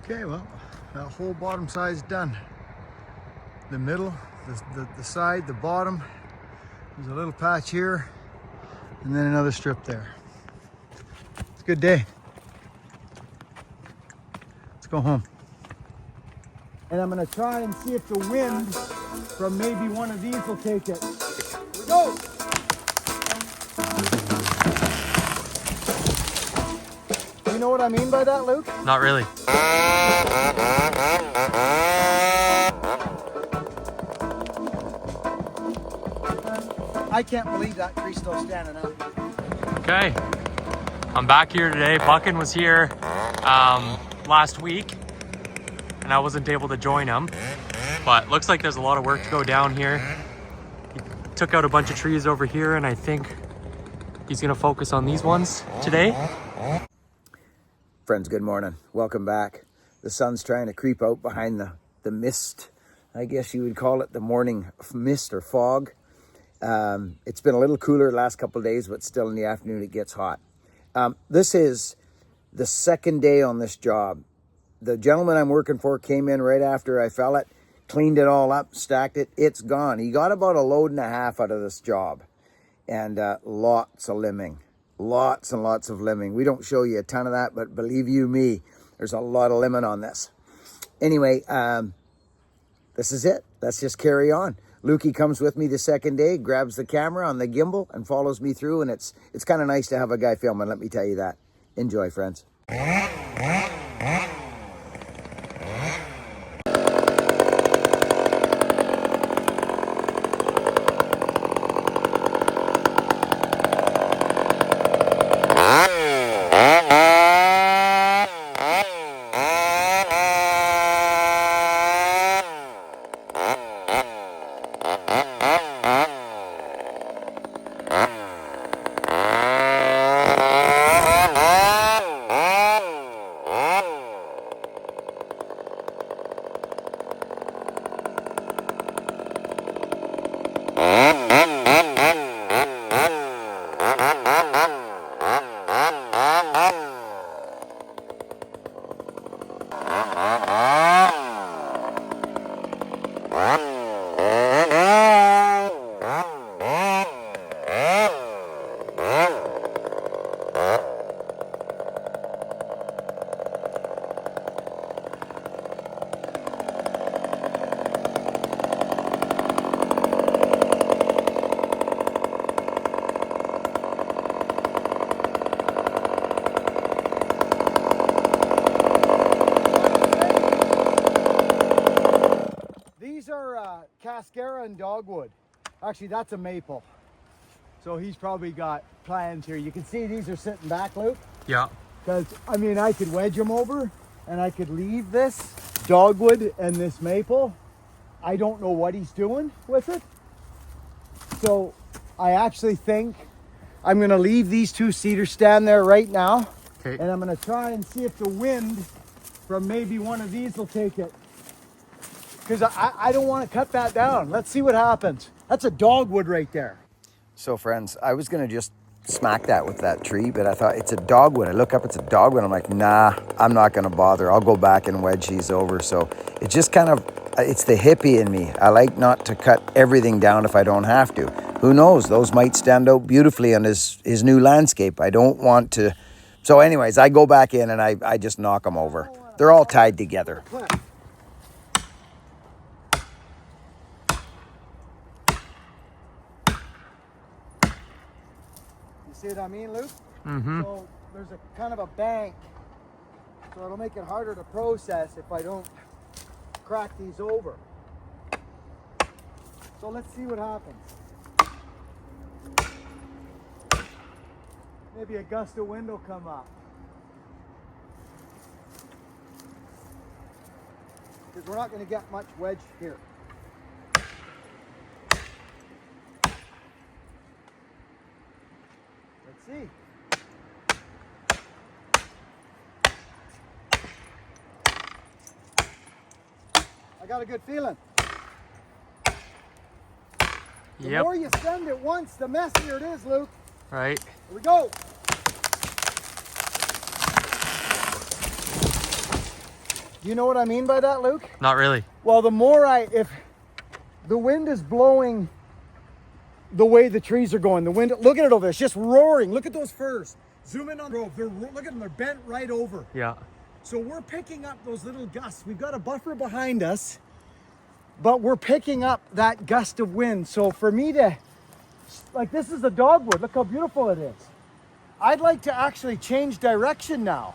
Okay, well, that whole bottom side's done. The middle, the side, the bottom. There's a little patch here, and then another strip there. It's a good day. Let's go home. And I'm gonna try and see if the wind from maybe one of these will take it. Here we go! You know what I mean by that, Luke? Not really. I can't believe that tree's still standing up. Okay, I'm back here today. Buchan was here last week and I wasn't able to join him, but looks like there's a lot of work to go down here. He took out a bunch of trees over here and I think he's gonna focus on these ones today. Friends, good morning. Welcome back. The sun's trying to creep out behind the mist. I guess you would call it the morning mist or fog. It's been a little cooler the last couple of days, but still in the afternoon it gets hot. This is the second day on this job. The gentleman I'm working for came in right after I fell it, cleaned it all up, stacked it. It's gone. He got about a load and a half out of this job, and lots of limbing. Lots and lots of limbing. We don't show you a ton of that, but believe you me, there's a lot of liming on this. Anyway, this is it. Let's just carry on. Lukey comes with me the second day, grabs the camera on the gimbal and follows me through, and it's kind of nice to have a guy filming, let me tell you that. Enjoy, friends. These are cascara and dogwood. Actually, that's a maple. So he's probably got plans here. You can see these are sitting back, Luke. Yeah. Because, I mean, I could wedge them over and I could leave this dogwood and this maple. I don't know what he's doing with it. So I actually think I'm going to leave these two cedars stand there right now. Okay. And I'm going to try and see if the wind from maybe one of these will take it. Because I don't want to cut that down. Let's see what happens. That's a dogwood right there. So, friends, I was going to just smack that with that tree, but I thought it's a dogwood. I look up, it's a dogwood. I'm like, nah, I'm not going to bother. I'll go back and wedge these over. So it just kind of, it's the hippie in me. I like not to cut everything down if I don't have to. Who knows? Those might stand out beautifully on his new landscape. I don't want to. So anyways, I go back in and I just knock them over. They're all tied together. See what I mean, Luke? Mm-hmm. So there's a kind of a bank, so it'll make it harder to process if I don't crack these over. So let's see what happens. Maybe a gust of wind will come up. Because we're not going to get much wedge here. Let's see. I got a good feeling. The more you send it once, the messier it is, Luke. Right. Here we go. Do you know what I mean by that, Luke? Not really. Well, if the wind is blowing the way the trees are going, look at it over there, it's just roaring. Look at those firs. Zoom in on the grove. Look at them, they're bent right over. Yeah. So we're picking up those little gusts. We've got a buffer behind us, but we're picking up that gust of wind. So for me to, like, this is a dogwood. Look how beautiful it is. I'd like to actually change direction now.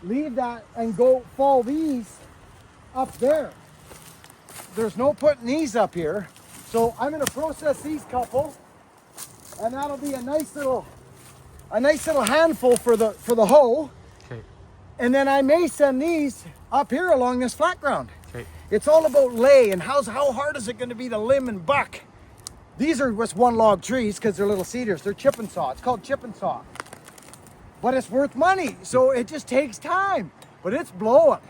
Leave that and go fall these up there. There's no putting these up here. So I'm gonna process these couple, and that'll be a nice little handful for the hoe. Okay. And then I may send these up here along this flat ground. Okay. It's all about lay and how hard is it going to be to limb and buck. These are just one log trees because they're little cedars. They're chip and saw. It's called chip and saw. But it's worth money, so it just takes time. But it's blowing.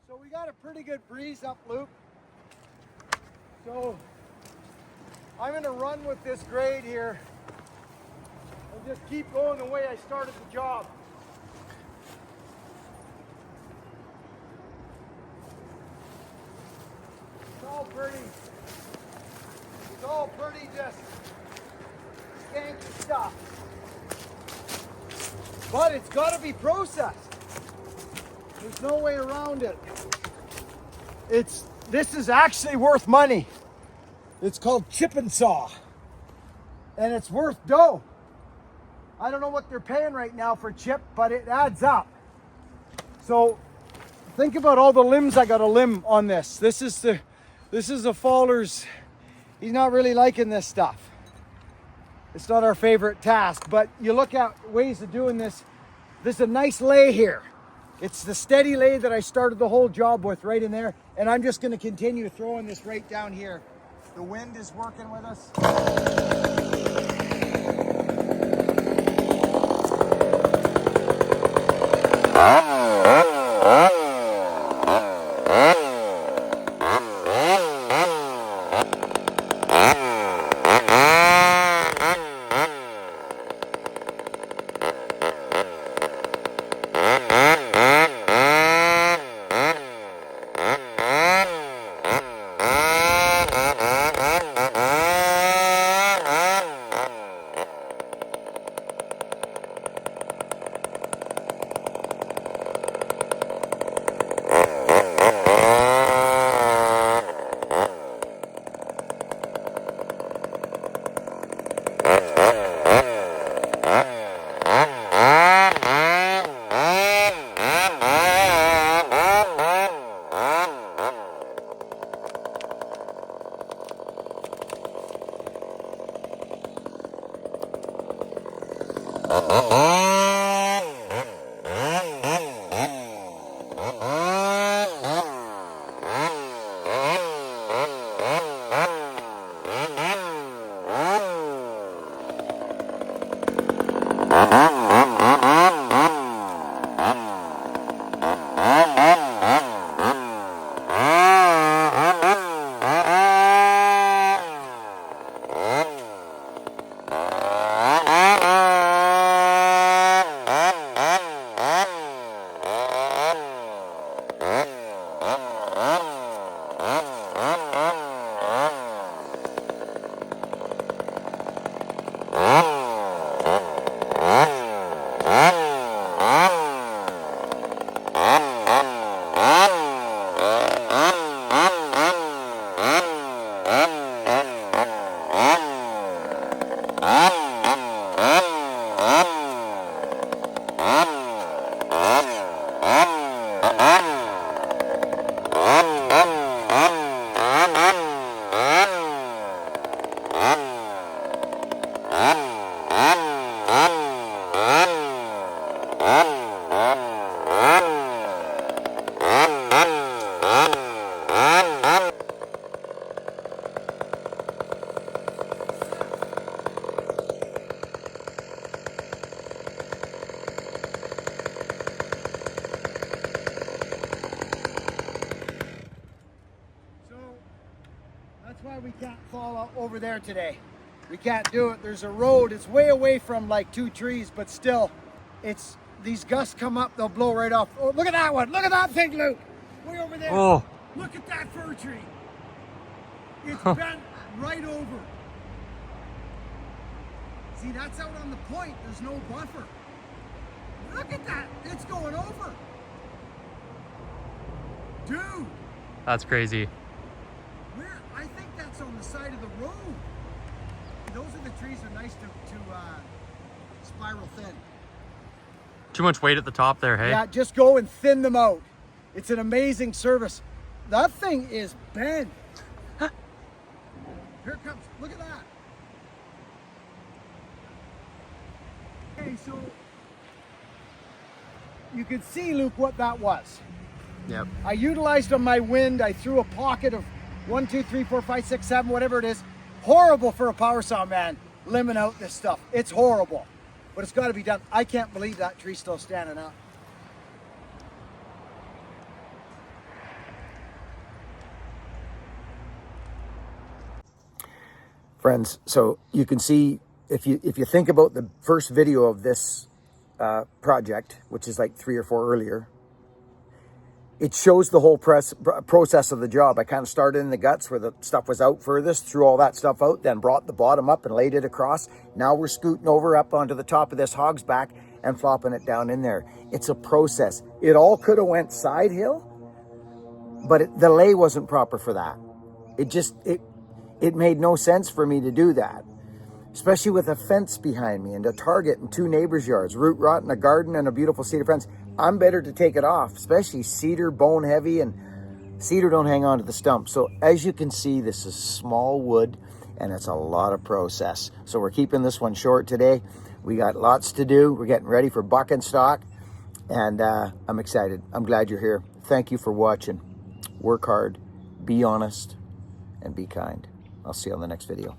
So we got a pretty good breeze up, Luke. So I'm going to run with this grade here and just keep going the way I started the job. It's all pretty just skanky stuff. But it's got to be processed. There's no way around it. This is actually worth money. It's called chip and saw. And it's worth dough. I don't know what they're paying right now for chip, but it adds up. So think about all the limbs I got to limb on this. This is This is a Faller's. He's not really liking this stuff. It's not our favorite task, but you look at ways of doing this. There's a nice lay here. It's the steady lay that I started the whole job with right in there. And I'm just gonna continue throwing this right down here. The wind is working with us. That's why we can't fall over there today. We can't do it. There's a road. It's way away from like 2 trees, but still, it's these gusts come up, they'll blow right off. Oh, look at that one. Look at that thing, Luke. Way over there. Oh. Look at that fir tree. It's bent right over. See, that's out on the point. There's no buffer. Look at that. It's going over. Dude. That's crazy. I think that's on the side of the road. Those are the trees that are nice to spiral thin. Too much weight at the top there, hey? Yeah, just go and thin them out. It's an amazing service. That thing is bent. Here it comes. Look at that. Okay, so you could see, Luke, what that was. Yep. I utilized on my wind. I threw a pocket of 1, 2, 3, 4, 5, 6, 7, whatever it is. Horrible for a power saw, man. Limbing out this stuff. It's horrible, but it's got to be done. I can't believe that tree's still standing up. Friends, so you can see, if you think about the first video of this project, which is like 3 or 4 earlier, it shows the whole process of the job. I kind of started in the guts where the stuff was out furthest, threw all that stuff out, then brought the bottom up and laid it across. Now we're scooting over up onto the top of this hog's back and flopping it down in there. It's a process. It all could have went side hill, but the lay wasn't proper for that. It made no sense for me to do that, especially with a fence behind me and a target and 2 neighbors' yards, root rot and a garden and a beautiful cedar fence. I'm better to take it off, especially cedar, bone heavy, and Cedar don't hang on to the stump. So as you can see, this is small wood and it's a lot of process. So we're keeping this one short today. We got lots to do. We're getting ready for buck and stock, and I'm excited. I'm glad you're here. Thank you for watching. Work hard, be honest, and be kind. I'll see you on the next video.